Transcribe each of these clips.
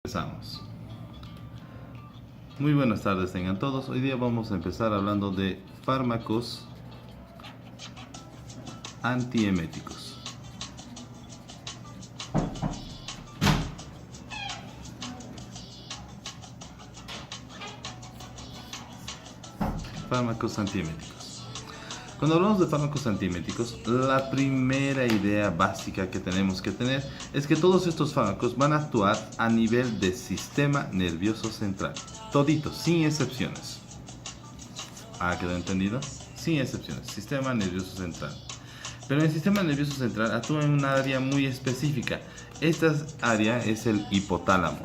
Empezamos. Muy buenas tardes tengan todos. Hoy día vamos a empezar hablando de fármacos antieméticos. Fármacos antieméticos. Cuando hablamos de fármacos antieméticos, la primera idea básica que tenemos que tener es que todos estos fármacos van a actuar a nivel del sistema nervioso central. Toditos, sin excepciones. ¿Quedó entendido? Sin excepciones. Sistema nervioso central. Pero el sistema nervioso central actúa en una área muy específica. Esta área es el hipotálamo.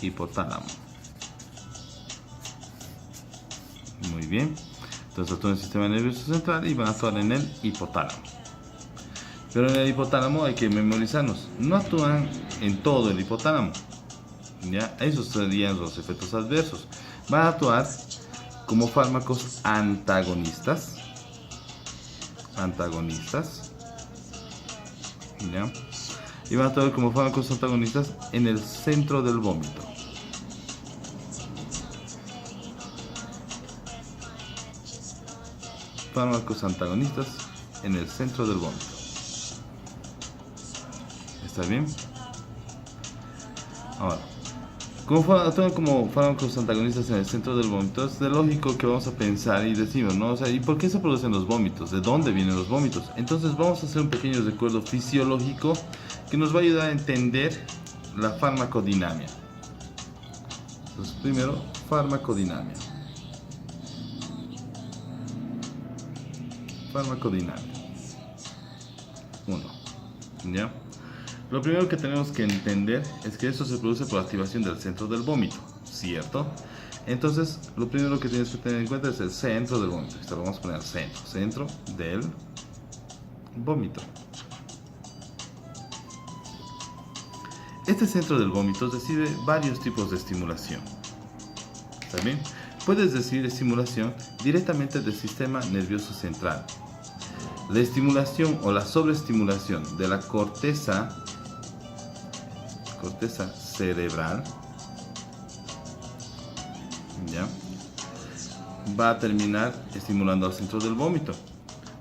Hipotálamo. Muy bien. Entonces actúa en el sistema nervioso central y van a actuar en el hipotálamo. Pero en el hipotálamo hay que memorizarnos. No actúan en todo el hipotálamo. ¿Ya? Esos serían los efectos adversos. Van a actuar como fármacos antagonistas. ¿Ya? Y van a actuar como fármacos antagonistas en el centro del vómito. Fármacos antagonistas en el centro del vómito. ¿Está bien? Ahora, como actúan como fármacos antagonistas en el centro del vómito, es de lógico que vamos a pensar y decimos, ¿no? O sea, ¿y por qué se producen los vómitos? ¿De dónde vienen los vómitos? Entonces vamos a hacer un pequeño recuerdo fisiológico que nos va a ayudar a entender la farmacodinamia. Entonces, primero, farmacodinamia. Farmacodinamia. 1. ¿Ya? Lo primero que tenemos que entender es que esto se produce por activación del centro del vómito, ¿cierto? Entonces, lo primero que tienes que tener en cuenta es el centro del vómito. Esto lo vamos a poner al centro. Centro del vómito. Este centro del vómito recibe varios tipos de estimulación. ¿Está bien? Puedes recibir estimulación directamente del sistema nervioso central. La estimulación o la sobreestimulación de la corteza cerebral, ¿ya?, va a terminar estimulando al centro del vómito.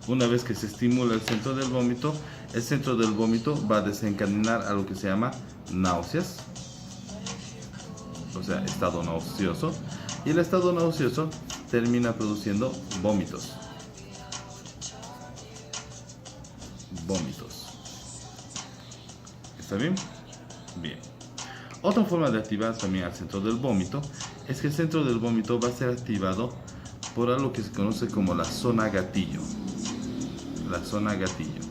Una vez que se estimula el centro del vómito va a desencadenar a lo que se llama náuseas, o sea, estado nauseoso, y el estado nauseoso termina produciendo vómitos. ¿Está bien? Bien. Otra forma de activar también al centro del vómito es que el centro del vómito va a ser activado por algo que se conoce como la zona gatillo. La zona gatillo.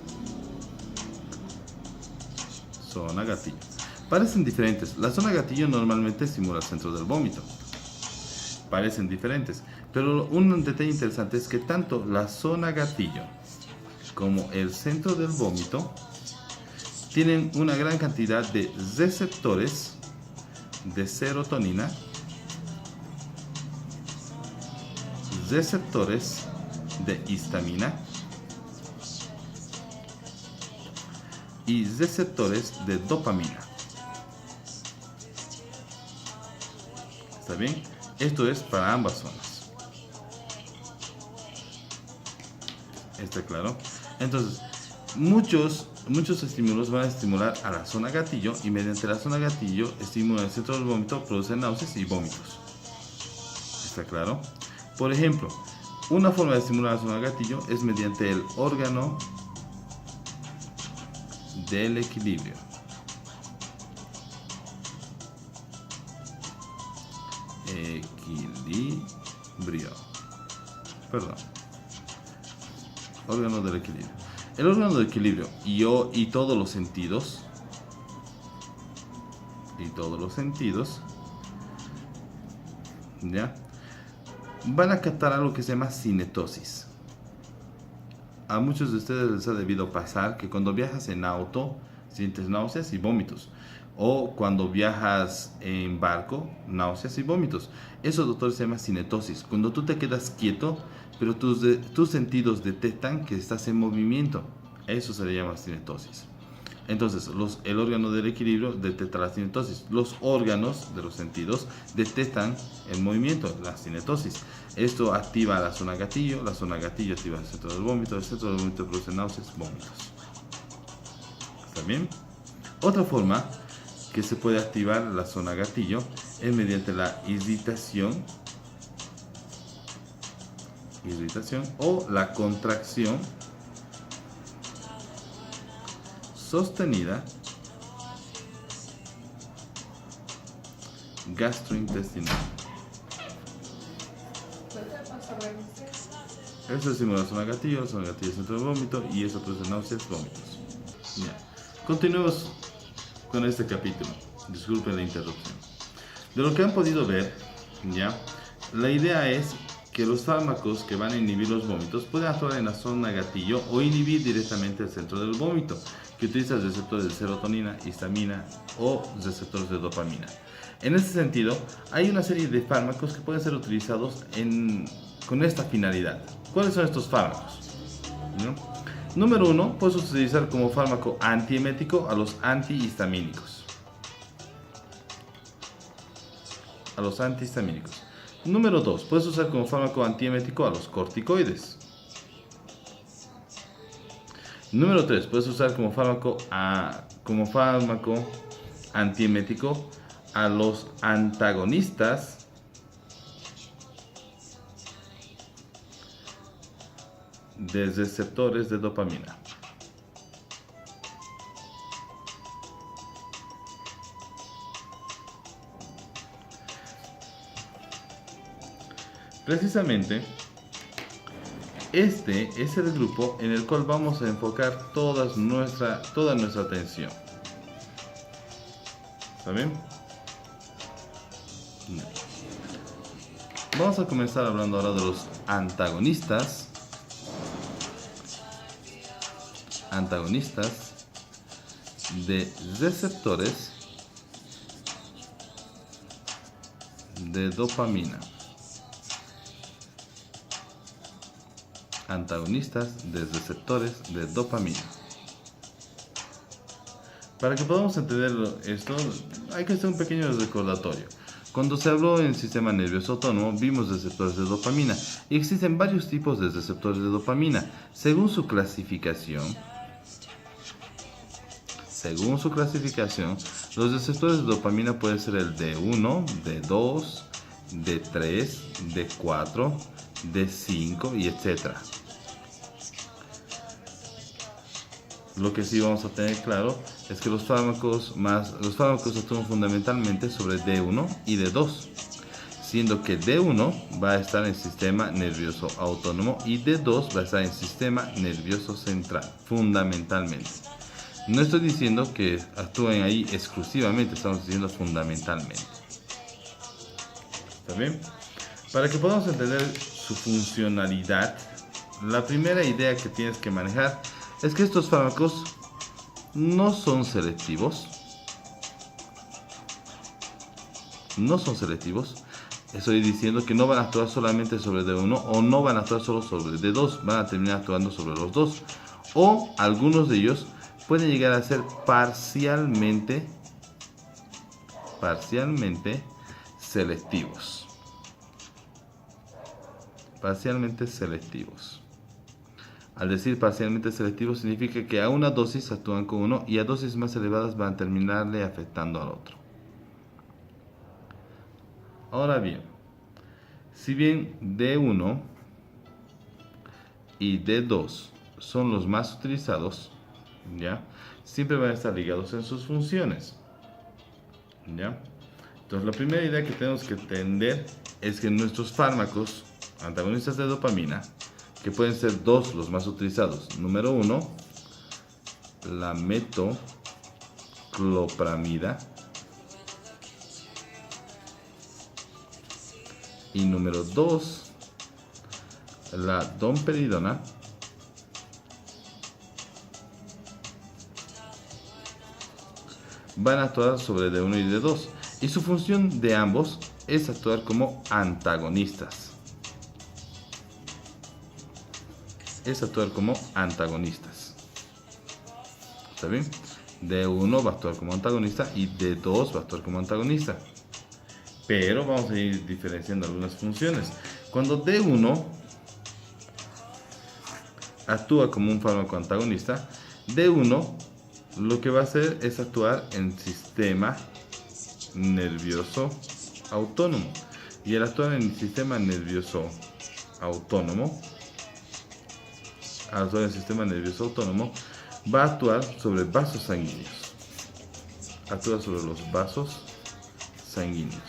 Zona gatillo. Parecen diferentes. La zona gatillo normalmente estimula el centro del vómito. Parecen diferentes. Pero un detalle interesante es que tanto la zona gatillo como el centro del vómito tienen una gran cantidad de receptores de serotonina, receptores de histamina y receptores de dopamina. ¿Está bien? Esto es para ambas zonas. ¿Está claro? Entonces, muchos estímulos van a estimular a la zona gatillo y mediante la zona gatillo estimulan el centro del vómito, producen náuseas y vómitos. ¿Está claro? Por ejemplo, una forma de estimular la zona gatillo es mediante el órgano del equilibrio. Órgano del equilibrio. El órgano del equilibrio y todos los sentidos, ¿ya?, van a captar algo que se llama cinetosis. A muchos de ustedes les ha debido pasar que cuando viajas en auto sientes náuseas y vómitos, o cuando viajas en barco, náuseas y vómitos. Eso, doctor, se llama cinetosis. Cuando tú te quedas quieto, pero tus sentidos detectan que estás en movimiento. Eso se le llama cinetosis. Entonces, el órgano del equilibrio detecta la cinetosis. Los órganos de los sentidos detectan el movimiento, la cinetosis. Esto activa la zona gatillo activa el centro del vómito produce náuseas, vómitos. ¿Está bien? Otra forma que se puede activar la zona gatillo es mediante la irritación o la contracción sostenida gastrointestinal. Eso estimula la zona gatillo es centro del vómito y eso produce náuseas, vómitos. Ya. Continuemos con este capítulo. Disculpen la interrupción. De lo que han podido ver, ya, la idea es que los fármacos que van a inhibir los vómitos pueden actuar en la zona gatillo o inhibir directamente el centro del vómito, que utiliza receptores de serotonina, histamina o receptores de dopamina. En este sentido, hay una serie de fármacos que pueden ser utilizados con esta finalidad. ¿Cuáles son estos fármacos? ¿No? Número 1, puedes utilizar como fármaco antiemético a los antihistamínicos. Número 2, puedes usar como fármaco antiemético a los corticoides. Número 3, puedes usar como fármaco antiemético a los antagonistas de receptores de dopamina. Precisamente, este es el grupo en el cual vamos a enfocar toda nuestra atención. ¿Está bien? Vamos a comenzar hablando ahora de los antagonistas de receptores de dopamina. Antagonistas de receptores de dopamina. Para que podamos entender esto, hay que hacer un pequeño recordatorio. Cuando se habló en sistema nervioso autónomo, vimos receptores de dopamina y existen varios tipos de receptores de dopamina. Según su clasificación, los receptores de dopamina pueden ser el D1, D2, D3, D4, D5 y etc. Lo que sí vamos a tener claro es que los fármacos actúan fundamentalmente sobre D1 y D2, siendo que D1 va a estar en el sistema nervioso autónomo y D2 va a estar en el sistema nervioso central, fundamentalmente. No estoy diciendo que actúen ahí exclusivamente, estamos diciendo fundamentalmente. ¿Está bien? Para que podamos entender su funcionalidad, la primera idea que tienes que manejar es que estos fármacos no son selectivos. Estoy diciendo que no van a actuar solamente sobre D1 o no van a actuar solo sobre D2, van a terminar actuando sobre los dos. O algunos de ellos pueden llegar a ser parcialmente selectivos. Al decir parcialmente selectivos significa que a una dosis actúan con uno y a dosis más elevadas van a terminarle afectando al otro. Ahora bien, si bien D1 y D2 son los más utilizados, ¿ya? Siempre van a estar ligados en sus funciones, ¿ya? Entonces la primera idea que tenemos que entender es que nuestros fármacos antagonistas de dopamina, que pueden ser dos los más utilizados. Número 1, la metoclopramida. Y número 2, la domperidona. Van a actuar sobre D1 y D2. Y su función de ambos es actuar como antagonistas. ¿Está bien? D1 va a actuar como antagonista y D2 va a actuar como antagonista. Pero vamos a ir diferenciando algunas funciones. Cuando D1 actúa como un fármaco antagonista, D1 lo que va a hacer es actuar en sistema nervioso autónomo. Y al actuar en el sistema nervioso autónomo, va a actuar sobre vasos sanguíneos. Actúa sobre los vasos sanguíneos.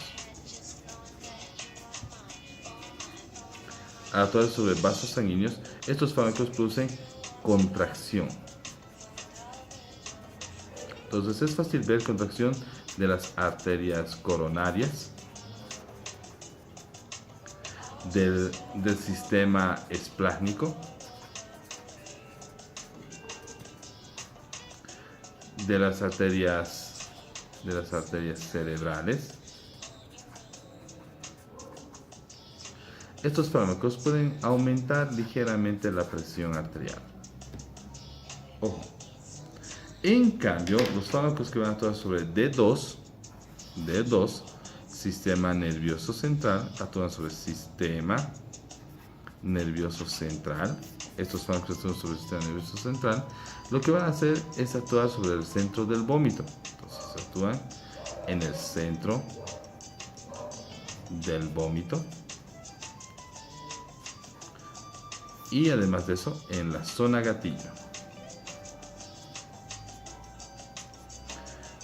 Al actuar sobre vasos sanguíneos, estos fármacos producen contracción. Entonces es fácil ver contracción de las arterias coronarias, del sistema esplásmico, de las arterias cerebrales. Estos fármacos pueden aumentar ligeramente la presión arterial. Ojo. En cambio, los fármacos que van a actuar sobre D2, sistema nervioso central, actúan sobre el sistema nervioso central. Estos fármacos actúan sobre el sistema nervioso central. Lo que van a hacer es actuar sobre el centro del vómito. Entonces actúan en el centro del vómito. Y además de eso, en la zona gatillo.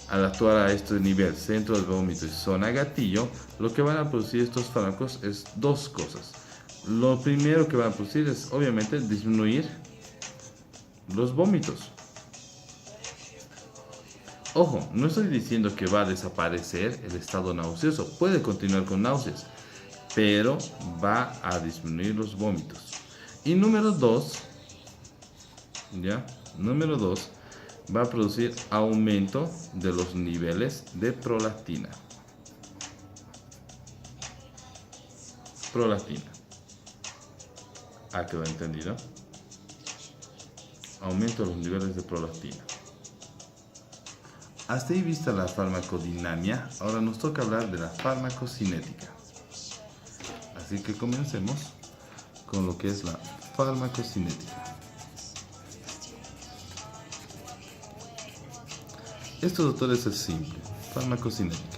Al actuar a este nivel, centro del vómito y zona gatillo, lo que van a producir estos fármacos es dos cosas. Lo primero que van a producir es, obviamente, disminuir los vómitos. Ojo, no estoy diciendo que va a desaparecer el estado nauseoso. Puede continuar con náuseas, pero va a disminuir los vómitos. Y número 2, va a producir aumento de los niveles de prolactina. ¿Ha quedado entendido? Aumento de los niveles de prolactina. Hasta ahí vista la farmacodinamia, ahora nos toca hablar de la farmacocinética. Así que comencemos con lo que es la farmacocinética. Esto, doctores, es simple. Farmacocinética.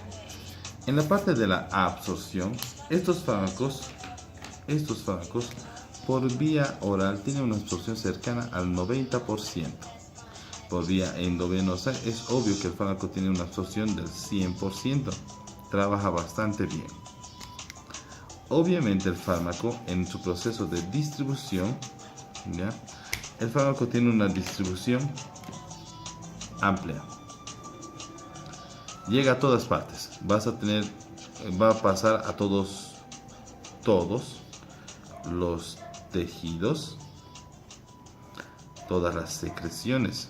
En la parte de la absorción, estos fármacos por vía oral tienen una absorción cercana al 90%. Por vía endovenosa es obvio que el fármaco tiene una absorción del 100%. Trabaja bastante bien. Obviamente el fármaco en su proceso de distribución, el fármaco tiene una distribución amplia. Llega a todas partes. Va a pasar a todos los tejidos, todas las secreciones.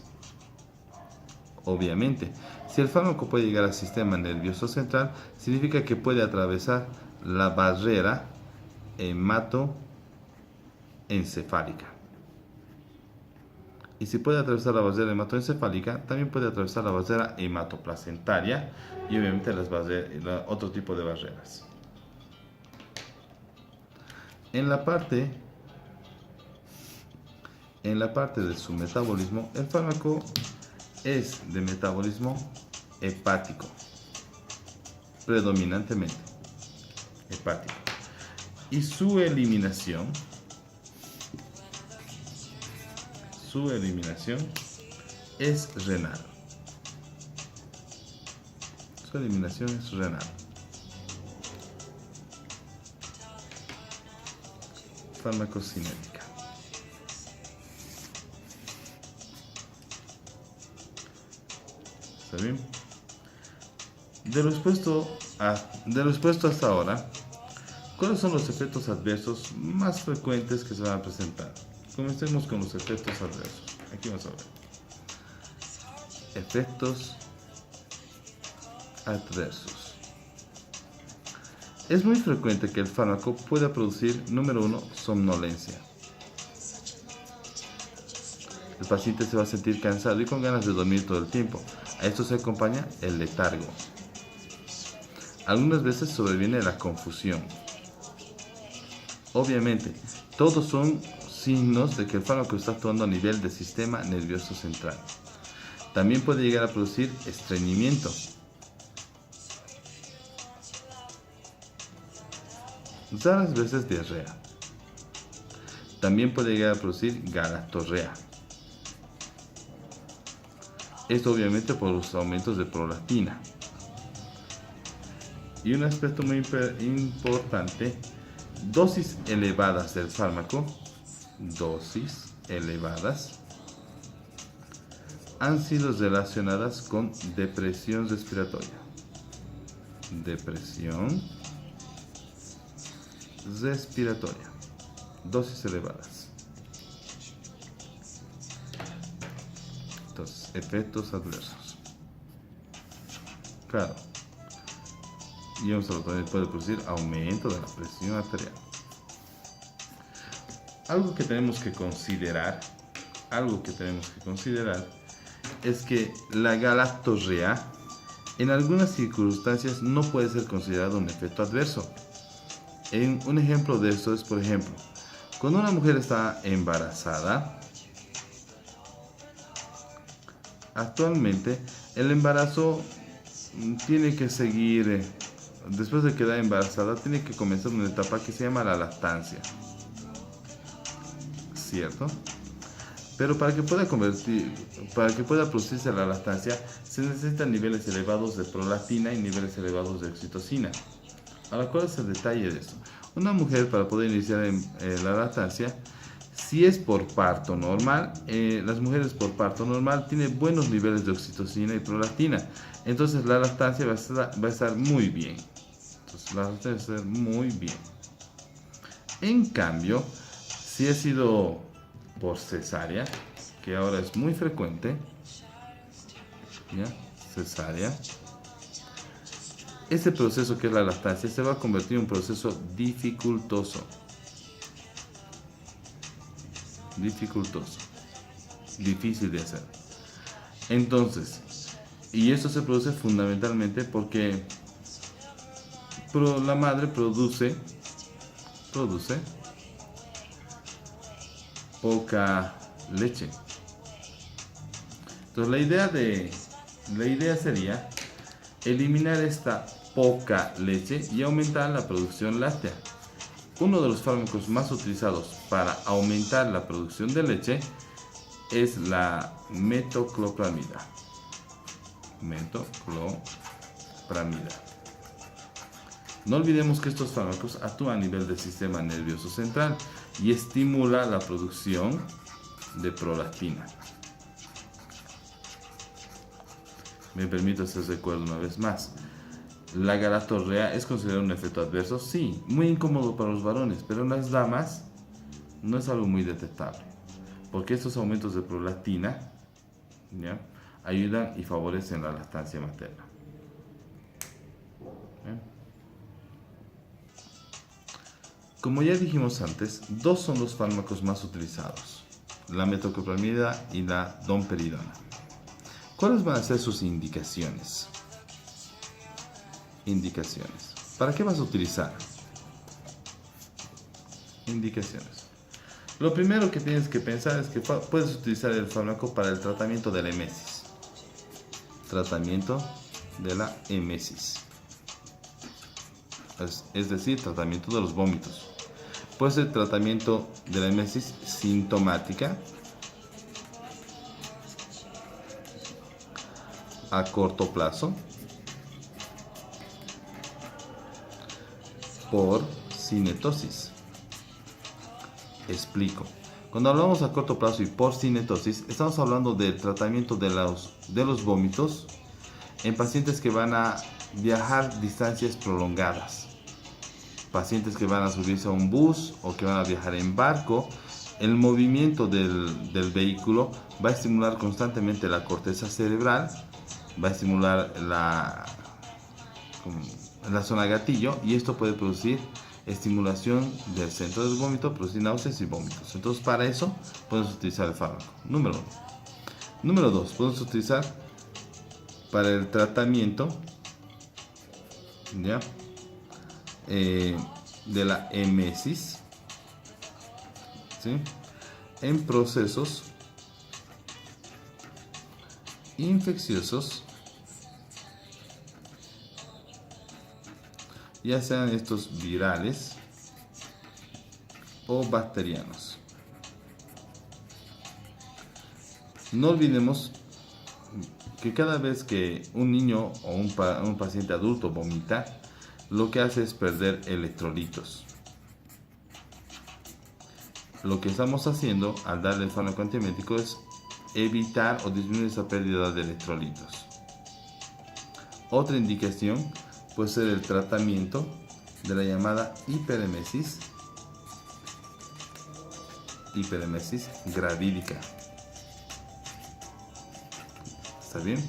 Obviamente, si el fármaco puede llegar al sistema nervioso central, significa que puede atravesar la barrera hematoencefálica. Y si puede atravesar la barrera hematoencefálica, también puede atravesar la barrera hematoplacentaria y obviamente otro tipo de barreras. En la parte de su metabolismo, el fármaco es de metabolismo hepático, predominantemente hepático. Y su eliminación es renal. Farmacocinética. ¿Está bien? De lo expuesto hasta ahora, ¿cuáles son los efectos adversos más frecuentes que se van a presentar? Comencemos con los efectos adversos. Aquí vamos a ver. Efectos adversos. Es muy frecuente que el fármaco pueda producir, número 1, somnolencia. El paciente se va a sentir cansado y con ganas de dormir todo el tiempo. A esto se acompaña el letargo. Algunas veces sobreviene la confusión. Obviamente, todos son signos de que el fármaco está actuando a nivel del sistema nervioso central. También puede llegar a producir estreñimiento. Raras veces diarrea. También puede llegar a producir galactorrea. Esto obviamente por los aumentos de prolactina. Y un aspecto muy importante, dosis elevadas del fármaco, dosis elevadas, han sido relacionadas con depresión respiratoria. Depresión respiratoria. Dosis elevadas. Entonces, efectos adversos. Claro. Y un solo también puede producir aumento de la presión arterial. Algo que tenemos que considerar es que la galactorrea en algunas circunstancias no puede ser considerado un efecto adverso. Un ejemplo de esto es, por ejemplo, cuando una mujer está embarazada, actualmente el embarazo tiene que seguir, después de quedar embarazada, tiene que comenzar una etapa que se llama la lactancia, ¿cierto? Pero para que pueda producirse la lactancia, se necesitan niveles elevados de prolactina y niveles elevados de oxitocina. Ahora, ¿cuál es el detalle de esto? Una mujer, para poder iniciar la lactancia, si es por parto normal, las mujeres por parto normal tienen buenos niveles de oxitocina y prolactina. Entonces la lactancia va a estar muy bien. En cambio, si ha sido por cesárea, que ahora es muy frecuente, ¿ya? Cesárea, ese proceso que es la lactancia se va a convertir en un proceso dificultoso, difícil de hacer. Entonces, y esto se produce fundamentalmente porque la madre produce poca leche. Entonces la idea sería eliminar esta poca leche y aumentar la producción láctea. Uno de los fármacos más utilizados para aumentar la producción de leche es la metoclopramida. No olvidemos que estos fármacos actúan a nivel del sistema nervioso central y estimula la producción de prolactina. Me permito hacer recuerdo una vez más. La galactorrea es considerada un efecto adverso, sí, muy incómodo para los varones, pero en las damas no es algo muy detectable, porque estos aumentos de prolactina, ¿ya?, ayudan y favorecen la lactancia materna. ¿Bien? Como ya dijimos antes, dos son los fármacos más utilizados, la metoclopramida y la domperidona. ¿Cuáles van a ser sus indicaciones? ¿Para qué vas a utilizar? Indicaciones. Lo primero que tienes que pensar es que puedes utilizar el fármaco para el tratamiento de la emesis. Es decir, tratamiento de los vómitos. Puede ser tratamiento de la emesis sintomática, a corto plazo, por cinetosis. Explico. Cuando hablamos a corto plazo y por cinetosis, estamos hablando del tratamiento de los vómitos en pacientes que van a viajar distancias prolongadas, pacientes que van a subirse a un bus o que van a viajar en barco. El movimiento del vehículo va a estimular constantemente la corteza cerebral, va a estimular la zona gatillo, y esto puede producir estimulación del centro del vómito, producir náuseas y vómitos. Entonces, para eso podemos utilizar el fármaco. Número 1. Número 2. Podemos utilizar para el tratamiento, ¿ya? De la emesis, ¿sí? En procesos infecciosos, ya sean estos virales o bacterianos. No olvidemos que cada vez que un niño o un paciente adulto vomita, lo que hace es perder electrolitos. Lo que estamos haciendo al darle el fármaco antiemético es evitar o disminuir esa pérdida de electrolitos. Otra indicación puede ser el tratamiento de la llamada hiperemesis gravídica. ¿Está bien?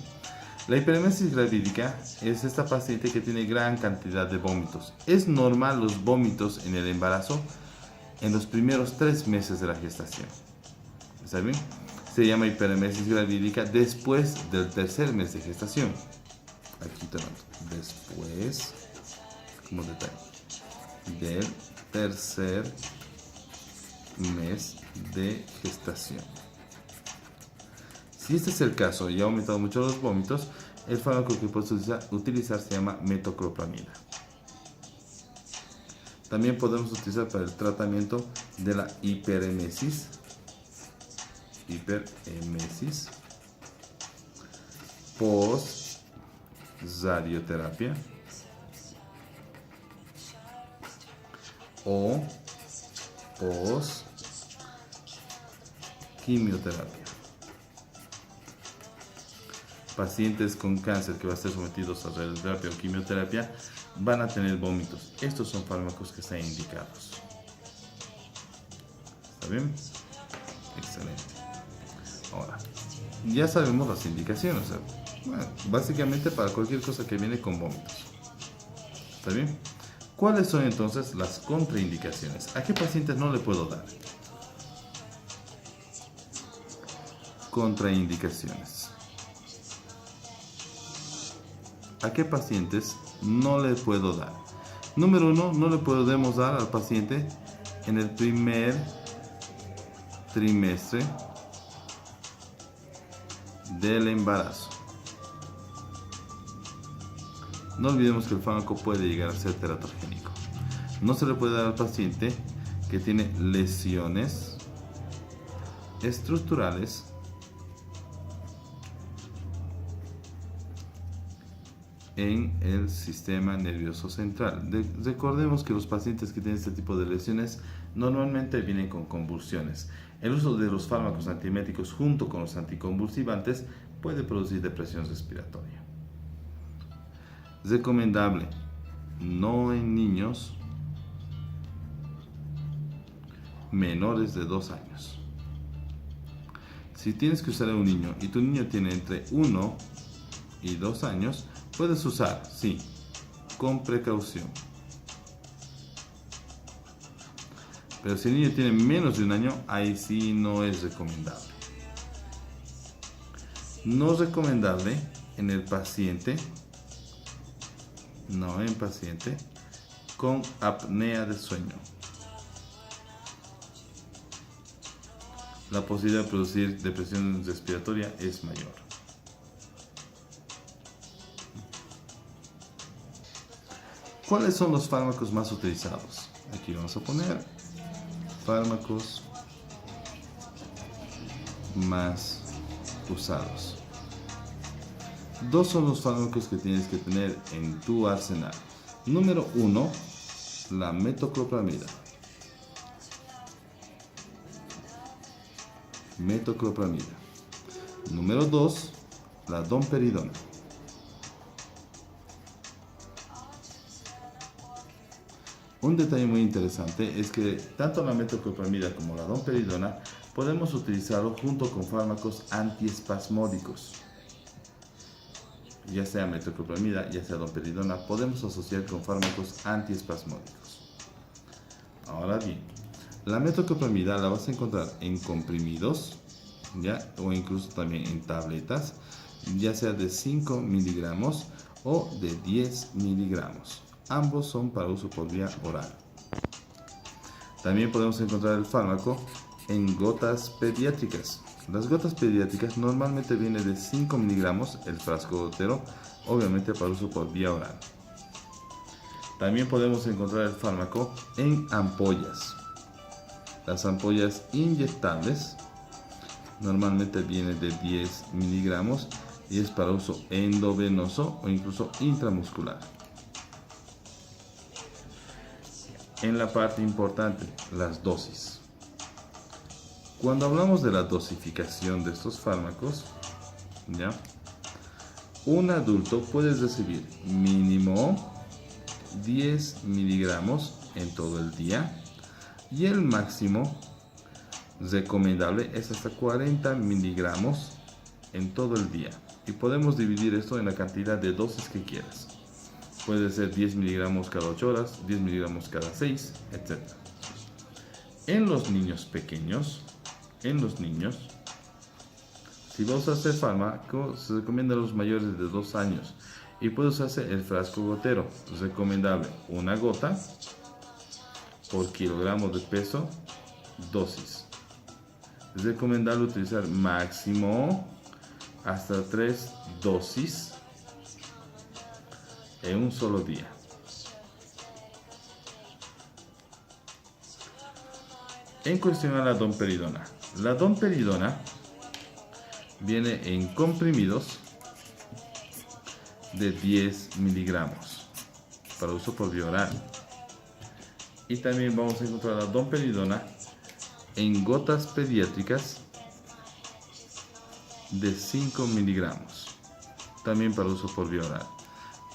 La hiperemesis gravídica es esta paciente que tiene gran cantidad de vómitos. Es normal los vómitos en el embarazo en los primeros 3 meses de la gestación. ¿Está bien? Se llama hiperemesis gravídica después del 3er mes de gestación. Aquí tenemos después, como detalle, del 3er mes de gestación. Si este es el caso y ha aumentado mucho los vómitos, el fármaco que puedes utilizar se llama metoclopramida. También podemos utilizar para el tratamiento de la hiperemesis post-radioterapia o post-quimioterapia. Pacientes con cáncer que van a ser sometidos a radioterapia o quimioterapia van a tener vómitos. Estos son fármacos que están indicados. ¿Está bien? Excelente. Ahora, ya sabemos las indicaciones. Bueno, básicamente para cualquier cosa que viene con vómitos. ¿Está bien? ¿Cuáles son entonces las contraindicaciones? ¿A qué pacientes no le puedo dar? Contraindicaciones. ¿A qué pacientes no le puedo dar? Número 1, no le podemos dar al paciente en el primer trimestre del embarazo. No olvidemos que el fármaco puede llegar a ser teratogénico. No se le puede dar al paciente que tiene lesiones estructurales en el sistema nervioso central. Recordemos que los pacientes que tienen este tipo de lesiones normalmente vienen con convulsiones. El uso de los fármacos antieméticos junto con los anticonvulsivantes puede producir depresión respiratoria. Recomendable, no en niños menores de 2 años. Si tienes que usar a un niño y tu niño tiene entre 1 y 2 años, puedes usar, sí, con precaución. Pero si el niño tiene menos de 1 año, ahí sí no es recomendable. No es recomendable en el paciente, con apnea de sueño. La posibilidad de producir depresión respiratoria es mayor. ¿Cuáles son los fármacos más utilizados? Aquí vamos a poner fármacos más usados. 2 son los fármacos que tienes que tener en tu arsenal. Número 1, la metoclopramida. Número 2, la domperidona. Un detalle muy interesante es que tanto la metoclopramida como la domperidona podemos utilizarlo junto con fármacos antiespasmódicos. Ya sea metoclopramida, ya sea domperidona, podemos asociar con fármacos antiespasmódicos. Ahora bien, la metoclopramida la vas a encontrar en comprimidos, ¿ya? O incluso también en tabletas, ya sea de 5 miligramos o de 10 miligramos. Ambos son para uso por vía oral. También podemos encontrar el fármaco en gotas pediátricas. Las gotas pediátricas normalmente vienen de 5 miligramos el frasco gotero, obviamente para uso por vía oral. También podemos encontrar el fármaco en ampollas. Las ampollas inyectables normalmente vienen de 10 miligramos y es para uso endovenoso o incluso intramuscular. En la parte importante, las dosis. Cuando hablamos de la dosificación de estos fármacos, ¿ya? Un adulto puede recibir mínimo 10 miligramos en todo el día y el máximo recomendable es hasta 40 miligramos en todo el día. Y podemos dividir esto en la cantidad de dosis que quieras. Puede ser 10 miligramos cada 8 horas, 10 miligramos cada 6, etc. En los niños pequeños, si vas a hacer fármaco, se recomienda a los mayores de 2 años y puede usarse el frasco gotero. Es recomendable una gota por kilogramo de peso, dosis. Es recomendable utilizar máximo hasta 3 dosis en un solo día. En cuestión a la domperidona. La domperidona viene en comprimidos de 10 miligramos para uso por vía oral. Y también vamos a encontrar la domperidona en gotas pediátricas de 5 miligramos, también para uso por vía oral.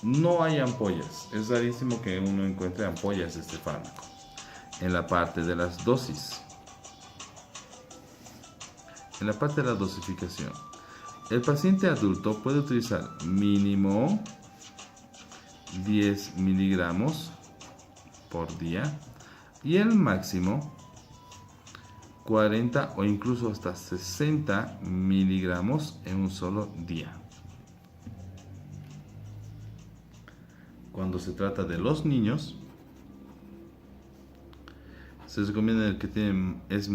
No hay ampollas, es rarísimo que uno encuentre ampollas de este fármaco. En la parte de las dosis, en la parte de la dosificación, el paciente adulto puede utilizar mínimo 10 miligramos por día y el máximo 40 o incluso hasta 60 miligramos en un solo día. Cuando se trata de los niños, se recomienda el que es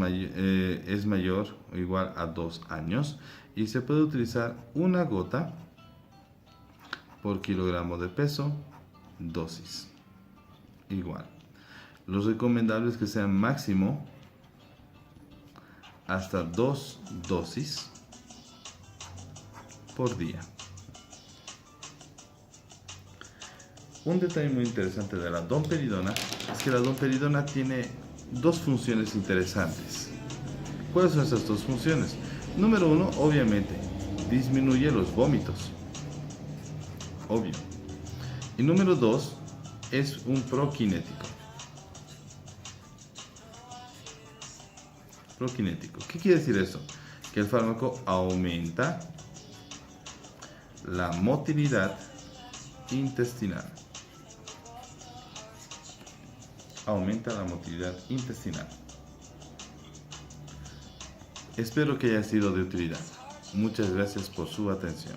mayor o igual a 2 años y se puede utilizar una gota por kilogramo de peso, dosis. Igual. Lo recomendable es que sean máximo hasta 2 dosis por día. Un detalle muy interesante de la domperidona es que la domperidona tiene 2 funciones interesantes. ¿Cuáles son esas 2 funciones? Número 1, obviamente, disminuye los vómitos. Obvio. Y número 2, es un prokinético. Prokinético. ¿Qué quiere decir eso? Que el fármaco aumenta la motilidad intestinal. Aumenta la motilidad intestinal. Espero que haya sido de utilidad. Muchas gracias por su atención.